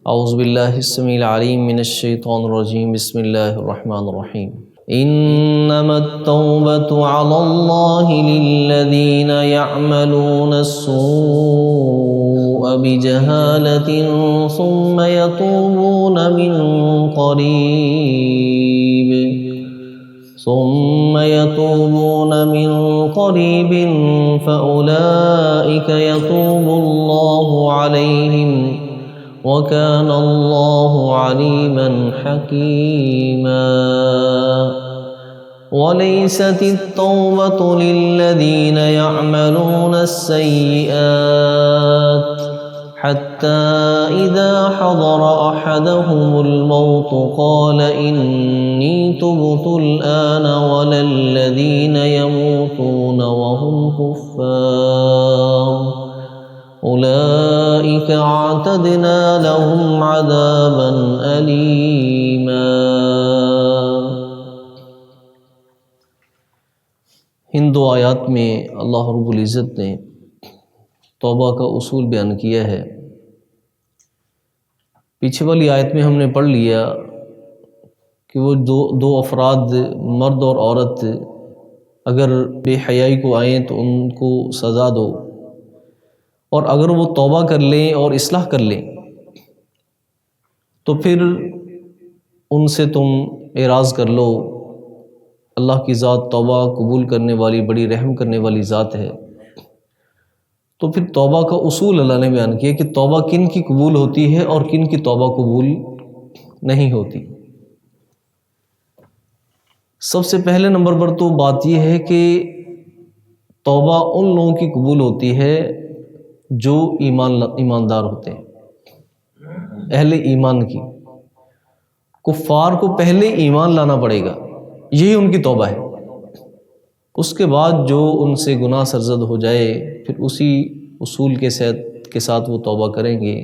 اعوذ باللہ السمیع العلیم من الشیطان الرجیم بسم اللہ الرحمن الرحیم انما التوبة على الله للذین يعملون السوء بجہالة ثم يتوبون من قریب فأولئک یتوب اللہ علیہم وَكَانَ اللَّهُ عَلِيمًا حَكِيمًا وَلَيْسَتِ التَّوْبَةُ لِلَّذِينَ يَعْمَلُونَ السَّيِّئَاتِ حَتَّى إِذَا حَضَرَ أَحَدَهُمُ الْمَوْتُ قَالَ إِنِّي تُبْتُ الْآنَ وَلَا الَّذِينَ يَمُوتُونَ وَهُمْ كُفَّارٌ اولئک اعتدنا لهم عذابا الیما۔ ان دو آیات میں اللہ رب العزت نے توبہ کا اصول بیان کیا ہے۔ پیچھے والی آیت میں ہم نے پڑھ لیا کہ وہ دو افراد مرد اور عورت اگر بے حیائی کو آئیں تو ان کو سزا دو، اور اگر وہ توبہ کر لیں اور اصلاح کر لیں تو پھر ان سے تم اعراض کر لو۔ اللہ کی ذات توبہ قبول کرنے والی، بڑی رحم کرنے والی ذات ہے۔ تو پھر توبہ کا اصول اللہ نے بیان کیا کہ توبہ کن کی قبول ہوتی ہے اور کن کی توبہ قبول نہیں ہوتی۔ سب سے پہلے نمبر پر تو بات یہ ہے کہ توبہ ان لوگوں کی قبول ہوتی ہے جو ایماندار ہوتے ہیں، اہل ایمان کی۔ کفار کو پہلے ایمان لانا پڑے گا، یہی ان کی توبہ ہے۔ اس کے بعد جو ان سے گناہ سرزد ہو جائے پھر اسی اصول کے ساتھ وہ توبہ کریں گے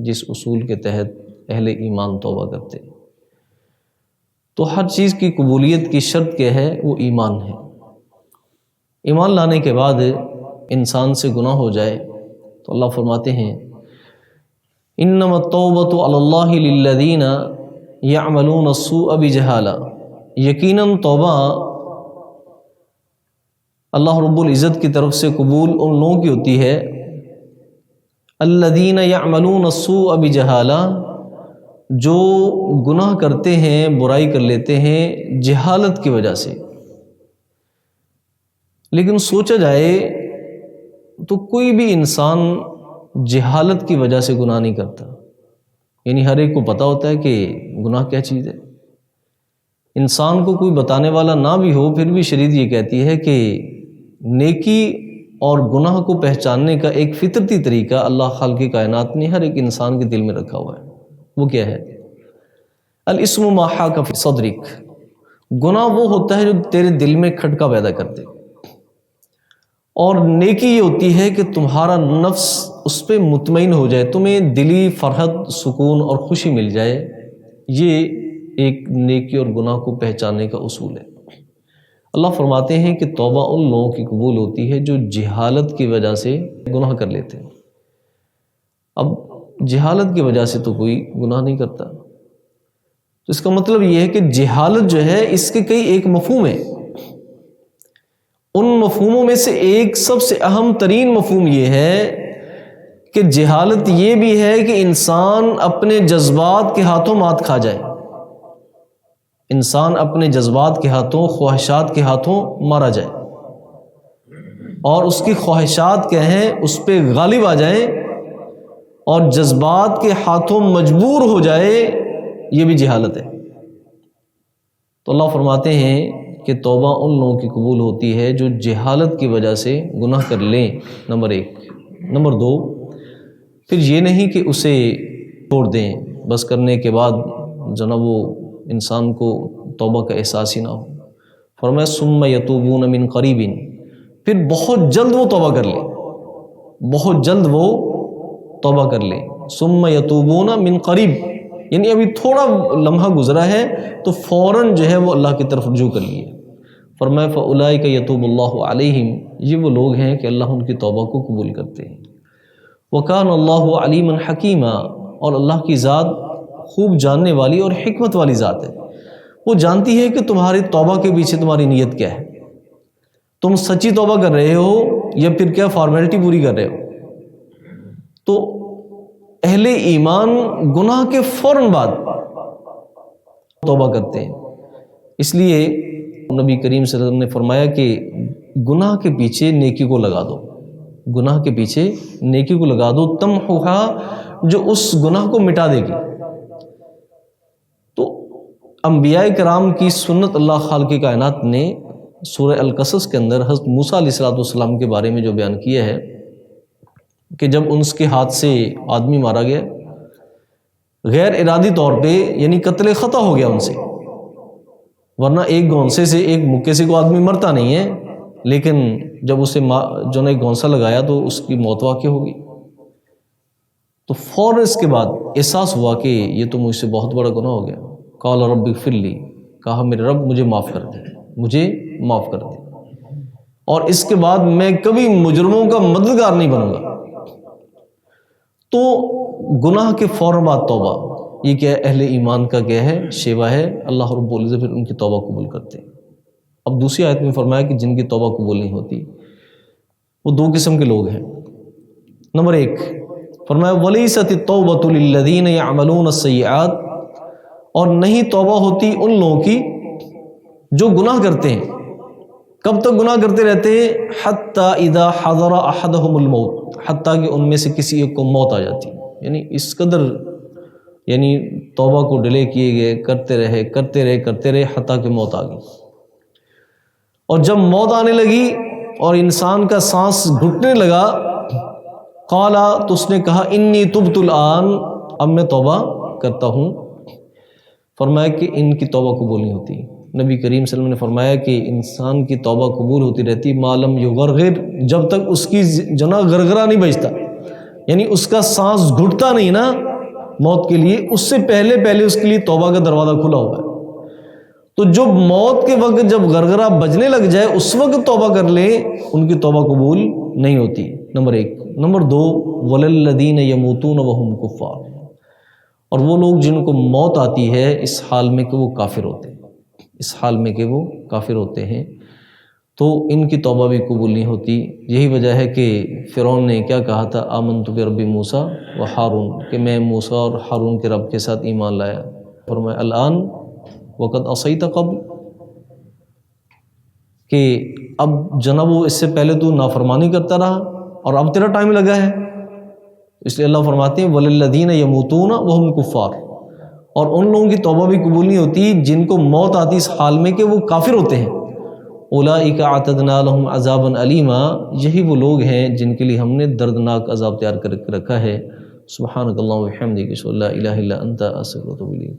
جس اصول کے تحت اہل ایمان توبہ کرتے۔ تو ہر چیز کی قبولیت کی شرط کیا ہے؟ وہ ایمان ہے۔ ایمان لانے کے بعد انسان سے گناہ ہو جائے تو اللہ فرماتے ہیں انما التوبۃ علی اللہ للذین یعملون السوء بجہالہ، یقیناً توبہ اللہ رب العزت کی طرف سے قبول ان لوگوں کی ہوتی ہے الذین یعملون السوء بجہالہ، جو گناہ کرتے ہیں، برائی کر لیتے ہیں جہالت کی وجہ سے۔ لیکن سوچا جائے تو کوئی بھی انسان جہالت کی وجہ سے گناہ نہیں کرتا، یعنی ہر ایک کو پتہ ہوتا ہے کہ گناہ کیا چیز ہے۔ انسان کو کوئی بتانے والا نہ بھی ہو پھر بھی شریعت یہ کہتی ہے کہ نیکی اور گناہ کو پہچاننے کا ایک فطرتی طریقہ اللہ خالق کائنات نے ہر ایک انسان کے دل میں رکھا ہوا ہے۔ وہ کیا ہے؟ الاسم ما حاک فی صدرک، گناہ وہ ہوتا ہے جو تیرے دل میں کھٹکا پیدا کرتے، اور نیکی یہ ہوتی ہے کہ تمہارا نفس اس پہ مطمئن ہو جائے، تمہیں دلی فرحت، سکون اور خوشی مل جائے۔ یہ ایک نیکی اور گناہ کو پہچاننے کا اصول ہے۔ اللہ فرماتے ہیں کہ توبہ ان لوگوں کی قبول ہوتی ہے جو جہالت کی وجہ سے گناہ کر لیتے ہیں۔ اب جہالت کی وجہ سے تو کوئی گناہ نہیں کرتا، تو اس کا مطلب یہ ہے کہ جہالت جو ہے اس کے کئی ایک مفہوم ہیں۔ ان مفہوموں میں سے ایک سب سے اہم ترین مفہوم یہ ہے کہ جہالت یہ بھی ہے کہ انسان اپنے جذبات کے ہاتھوں مات کھا جائے، انسان اپنے جذبات کے ہاتھوں، خواہشات کے ہاتھوں مارا جائے، اور اس کی خواہشات کیا ہیں اس پہ غالب آ جائیں اور جذبات کے ہاتھوں مجبور ہو جائے، یہ بھی جہالت ہے۔ تو اللہ فرماتے ہیں کہ توبہ ان لوگوں کی قبول ہوتی ہے جو جہالت کی وجہ سے گناہ کر لیں، نمبر ایک۔ نمبر دو، پھر یہ نہیں کہ اسے چھوڑ دیں، بس کرنے کے بعد جناب وہ انسان کو توبہ کا احساس ہی نہ ہو۔ فرمایا ثم یتوبون من قریب، پھر بہت جلد وہ توبہ کر لیں، بہت جلد وہ توبہ کر لیں۔ ثم یتوبون من قریب، یعنی ابھی تھوڑا لمحہ گزرا ہے تو فوراً جو ہے وہ اللہ کی طرف رجوع کر لیے۔ فرمایا فاولئک یتوب اللہ علیہم، یہ وہ لوگ ہیں کہ اللہ ان کی توبہ کو قبول کرتے ہیں۔ وکان اللہ علیما حکیما، اور اللہ کی ذات خوب جاننے والی اور حکمت والی ذات ہے، وہ جانتی ہے کہ تمہاری توبہ کے پیچھے تمہاری نیت کیا ہے، تم سچی توبہ کر رہے ہو یا پھر کیا فارمیلٹی پوری کر رہے ہو۔ تو اہل ایمان گناہ کے فوراً بعد توبہ کرتے ہیں، اس لیے نبی کریم صلی اللہ علیہ وسلم نے فرمایا کہ گناہ کے پیچھے نیکی کو لگا دو، گناہ کے پیچھے نیکی کو لگا دو، تمحوہا، جو اس گناہ کو مٹا دے گی۔ تو انبیاء کرام کی سنت اللہ خالق کائنات نے سورہ القصص کے اندر حضرت موسیٰ علیہ السلام کے بارے میں جو بیان کیا ہے کہ جب ان کے ہاتھ سے آدمی مارا گیا غیر ارادی طور پہ، یعنی قتل خطا ہو گیا ان سے، ورنہ ایک گونسے سے، ایک مکے سے کوئی آدمی مرتا نہیں ہے، لیکن جب اسے جو نے گونسا لگایا تو اس کی موت واقع ہوگی۔ تو فوراً اس کے بعد احساس ہوا کہ یہ تو مجھ سے بہت بڑا گناہ ہو گیا۔ قال رب اغفر لی، کہا میرے رب مجھے معاف کر دے، مجھے معاف کر دے، اور اس کے بعد میں کبھی مجرموں کا مددگار نہیں بنوں گا۔ تو گناہ کے فوراً بعد توبہ، یہ کیا ہے؟ اہل ایمان کا کیا ہے؟ شیوا ہے۔ اللہ رب العزت پھر ان کی توبہ قبول کرتے ہیں۔ اب دوسری آیت میں فرمایا کہ جن کی توبہ قبول نہیں ہوتی وہ دو قسم کے لوگ ہیں۔ نمبر ایک فرمایا وَلَيْسَتِ التَّوْبَةُ لِلَّذِينَ يَعْمَلُونَ السَّيِّئَاتِ، اور نہیں توبہ ہوتی ان لوگوں کی جو گناہ کرتے ہیں۔ کب تک گناہ کرتے رہتے ہیں؟ حَتَّى إِذَا حَضَرَ أَحَدَهُمُ الْمَوْتُ، حتیٰ کہ ان میں سے کسی ایک کو موت آ جاتی، یعنی اس قدر یعنی توبہ کو ڈیلے کیے گئے، کرتے رہے حتیٰ کہ موت آ گئی۔ اور جب موت آنے لگی اور انسان کا سانس گھٹنے لگا، قالا، تو اس نے کہا انی تبت الآن، اب میں توبہ کرتا ہوں۔ فرمایا کہ ان کی توبہ قبول نہیں ہوتی۔ نبی کریم صلی اللہ علیہ وسلم نے فرمایا کہ انسان کی توبہ قبول ہوتی رہتی ما لم یغرغر، جب تک اس کی جنا گرگرا نہیں بجتا، یعنی اس کا سانس گھٹتا نہیں نا موت کے لیے، اس سے پہلے اس کے لیے توبہ کا دروازہ کھلا ہوا ہے۔ تو جو موت کے وقت جب گرگرا بجنے لگ جائے اس وقت توبہ کر لے، ان کی توبہ قبول نہیں ہوتی۔ نمبر ایک۔ نمبر دو وَلَلَّذِينَ يَمُوتُونَ وَهُمْ كُفَّارٌ، اور وہ لوگ جن کو موت آتی ہے اس حال میں کہ وہ کافر ہوتے ہیں، اس حال میں کہ وہ کافر ہوتے ہیں، تو ان کی توبہ بھی قبول نہیں ہوتی۔ یہی وجہ ہے کہ فرعون نے کیا کہا تھا؟ آمنت برب موسیٰ و ہارون، کہ میں موسیٰ اور ہارون کے رب کے ساتھ ایمان لایا۔ فرمایا الآن وقد عصیت قبل، کہ اب جناب وہ اس سے پہلے تو نافرمانی کرتا رہا اور اب تیرا ٹائم لگا ہے۔ اس لیے اللہ فرماتے ہیں وَلِلَّذِينَ يَمُوتُونَ وَهُمْ كُفَّارٌ، اور ان لوگوں کی توبہ بھی قبول نہیں ہوتی جن کو موت آتی اس حال میں کہ وہ کافر ہوتے ہیں۔ اولئک اعتدنا لهم عذابا علیما، یہی وہ لوگ ہیں جن کے لیے ہم نے دردناک عذاب تیار کر کے رکھا ہے۔ سبحانک اللہم و بحمدک اشہد ان لا الہ الا انت استغفرک و اتوب الیک۔